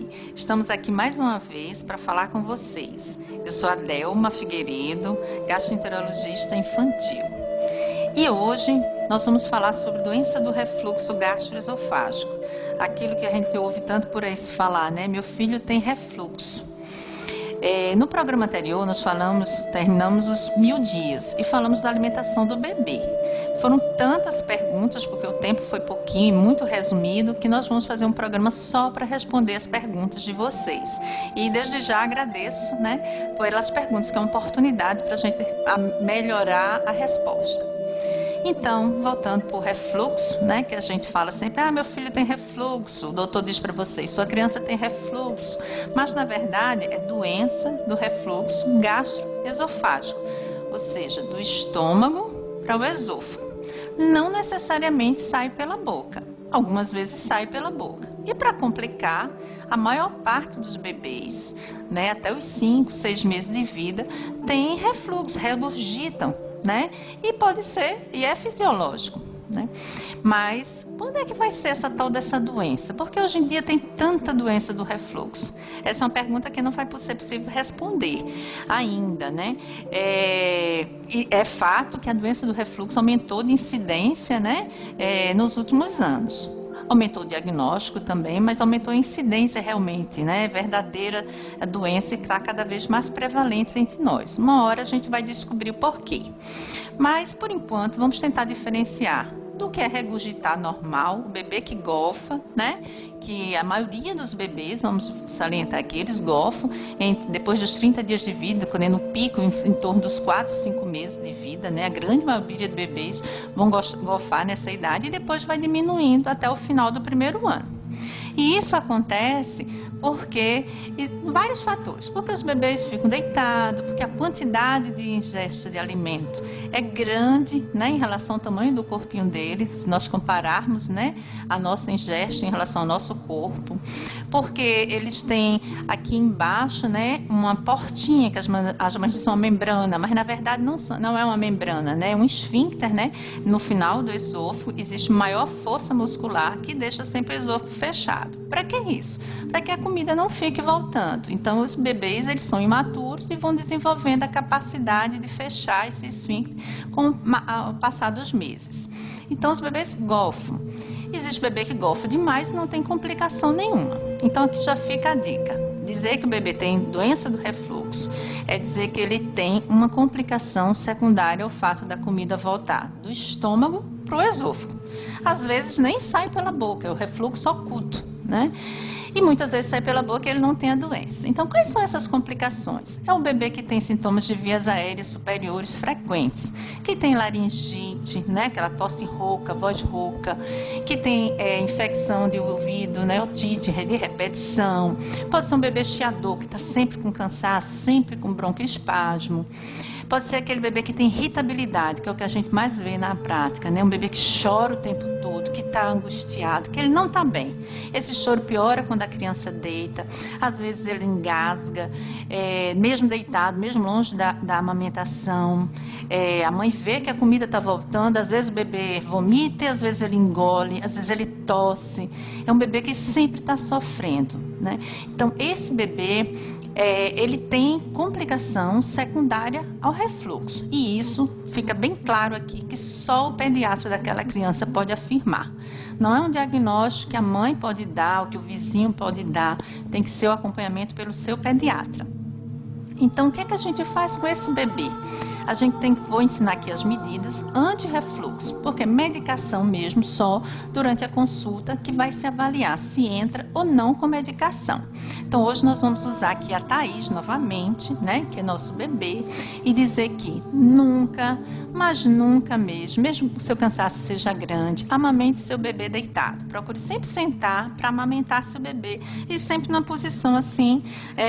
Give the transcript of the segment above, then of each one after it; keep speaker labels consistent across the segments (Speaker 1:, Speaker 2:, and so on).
Speaker 1: bem? Estamos aqui mais uma vez para falar com vocês. Eu sou a Delma Figueiredo, gastroenterologista infantil. E hoje nós vamos falar sobre doença do refluxo gastroesofágico. Aquilo que a gente ouve tanto por aí se falar, né? Meu filho tem refluxo. No programa anterior nós terminamos os 1000 dias e falamos da alimentação do bebê. Foram tantas perguntas, porque o tempo foi pouquinho e muito resumido, que nós vamos fazer um programa só para responder as perguntas de vocês. E desde já agradeço, né, pelas perguntas, que é uma oportunidade para a gente melhorar a resposta. Então, voltando para o refluxo, né, que a gente fala sempre, meu filho tem refluxo, o doutor diz para vocês, sua criança tem refluxo, mas na verdade é doença do refluxo gastroesofágico, ou seja, do estômago para o esôfago. Não necessariamente sai pela boca, algumas vezes sai pela boca. E para complicar, a maior parte dos bebês, né, até os 5, 6 meses de vida, tem refluxo, regurgitam, né? E pode ser, e é fisiológico, né? Mas quando é que vai ser essa tal dessa doença? Porque hoje em dia tem tanta doença do refluxo. Essa é uma pergunta que não vai ser possível responder ainda, né? E é fato que a doença do refluxo aumentou de incidência, né? Nos últimos anos. Aumentou o diagnóstico também, mas aumentou a incidência realmente, né? Verdadeira doença e está cada vez mais prevalente entre nós. Uma hora a gente vai descobrir o porquê. Mas, por enquanto, vamos tentar diferenciar do que é regurgitar normal, o bebê que golfa, né? Que a maioria dos bebês, vamos salientar aqui, eles golfam depois dos 30 dias de vida, quando é no pico, em torno dos 4, 5 meses de vida, né? A grande maioria de bebês vão golfar nessa idade e depois vai diminuindo até o final do primeiro ano. E isso acontece porque vários fatores, porque os bebês ficam deitados, porque a quantidade de ingesta de alimento é grande, né, em relação ao tamanho do corpinho deles, se nós compararmos, né, a nossa ingesta em relação ao nosso corpo, porque eles têm aqui embaixo, né, uma portinha que as mães dizem uma membrana, mas na verdade não é uma membrana, né, é um esfíncter, né, no final do esôfago existe maior força muscular que deixa sempre o esôfago fechado. Para que isso? Para que a comida não fique voltando. Então, os bebês, eles são imaturos e vão desenvolvendo a capacidade de fechar esse esfíncter com o passar dos meses. Então, os bebês golfam. Existe bebê que golfa demais e não tem complicação nenhuma. Então, aqui já fica a dica. Dizer que o bebê tem doença do refluxo é dizer que ele tem uma complicação secundária ao fato da comida voltar do estômago para o esôfago. Às vezes nem sai pela boca, é o refluxo oculto, né? E muitas vezes sai pela boca e ele não tem a doença. Então, quais são essas complicações? É o bebê que tem sintomas de vias aéreas superiores frequentes, que tem laringite, né, aquela tosse rouca, voz rouca, que tem infecção de ouvido, né, otite de repetição. Pode ser um bebê chiador, que está sempre com cansaço, sempre com broncoespasmo. Pode ser aquele bebê que tem irritabilidade, que é o que a gente mais vê na prática, né? Um bebê que chora o tempo todo, que está angustiado, que ele não está bem. Esse choro piora quando a criança deita, às vezes ele engasga, mesmo deitado, mesmo longe da amamentação. A mãe vê que a comida está voltando, às vezes o bebê vomita, às vezes ele engole, às vezes ele tosse. É um bebê que sempre está sofrendo, né? Então, esse bebê, ele tem complicação secundária ao refluxo. E isso fica bem claro aqui, que só o pediatra daquela criança pode afirmar. Não é um diagnóstico que a mãe pode dar, ou que o vizinho pode dar. Tem que ser o acompanhamento pelo seu pediatra. Então, o que é que a gente faz com esse bebê? Vou ensinar aqui as medidas anti-refluxo, porque medicação mesmo só durante a consulta que vai se avaliar se entra ou não com medicação. Então, hoje nós vamos usar aqui a Thaís novamente, né, que é nosso bebê, e dizer que nunca, mas nunca mesmo que o seu cansaço seja grande, amamente seu bebê deitado. Procure sempre sentar para amamentar seu bebê e sempre numa posição assim,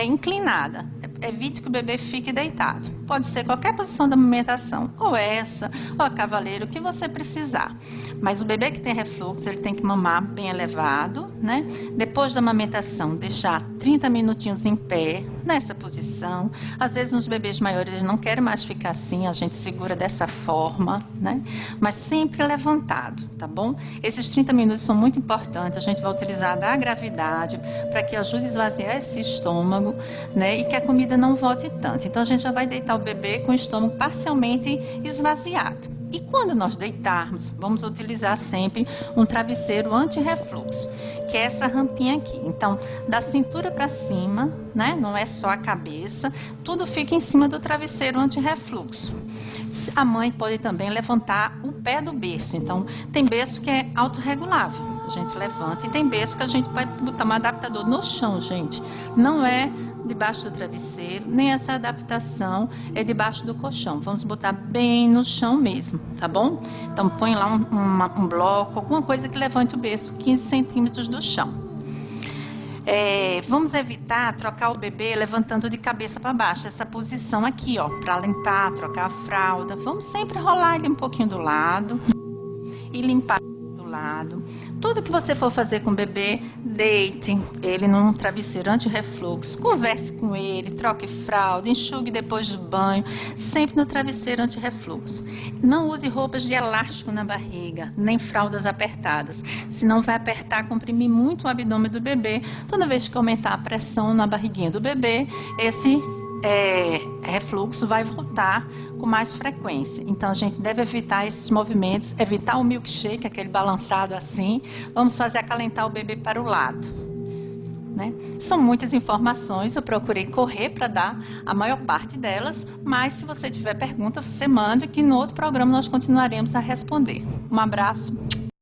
Speaker 1: inclinada. Evite que o bebê fique deitado. Pode ser qualquer posição da amamentação, ou essa, ou a cavaleiro, o que você precisar. Mas o bebê que tem refluxo, ele tem que mamar bem elevado, né? Depois da amamentação, deixar 30 minutinhos em pé, nessa posição. Às vezes nos bebês maiores eles não querem mais ficar assim, a gente segura dessa forma, né? Mas sempre levantado, tá bom? Esses 30 minutos são muito importantes, a gente vai utilizar da gravidade para que ajude a esvaziar esse estômago, né? E que a comida não volte tanto. Então a gente já vai deitar o bebê com o estômago parcialmente esvaziado. E quando nós deitarmos, vamos utilizar sempre um travesseiro anti-refluxo, que é essa rampinha aqui. Então, da cintura para cima, né? Não é só a cabeça, tudo fica em cima do travesseiro anti-refluxo. A mãe pode também levantar o pé do berço. Então, tem berço que é autorregulável. A gente levanta e tem berço que a gente vai botar um adaptador no chão, gente. Não é debaixo do travesseiro, nem essa adaptação é debaixo do colchão. Vamos botar bem no chão mesmo, tá bom? Então põe lá um bloco, alguma coisa que levante o berço 15 centímetros do chão. Vamos evitar trocar o bebê levantando de cabeça para baixo, essa posição aqui, ó, para limpar, trocar a fralda. Vamos sempre rolar ele um pouquinho do lado e limpar lado. Tudo que você for fazer com o bebê, deite ele num travesseiro anti-refluxo, converse com ele, troque fralda, enxugue depois do banho, sempre no travesseiro anti-refluxo. Não use roupas de elástico na barriga, nem fraldas apertadas, senão vai apertar, comprimir muito o abdômen do bebê. Toda vez que aumentar a pressão na barriguinha do bebê, esse refluxo vai voltar com mais frequência. Então a gente deve evitar esses movimentos, evitar o milkshake, aquele balançado assim. Vamos fazer acalentar o bebê para o lado, né? São muitas informações, eu procurei correr para dar a maior parte delas, mas se você tiver pergunta, você mande que no outro programa nós continuaremos a responder. Um abraço.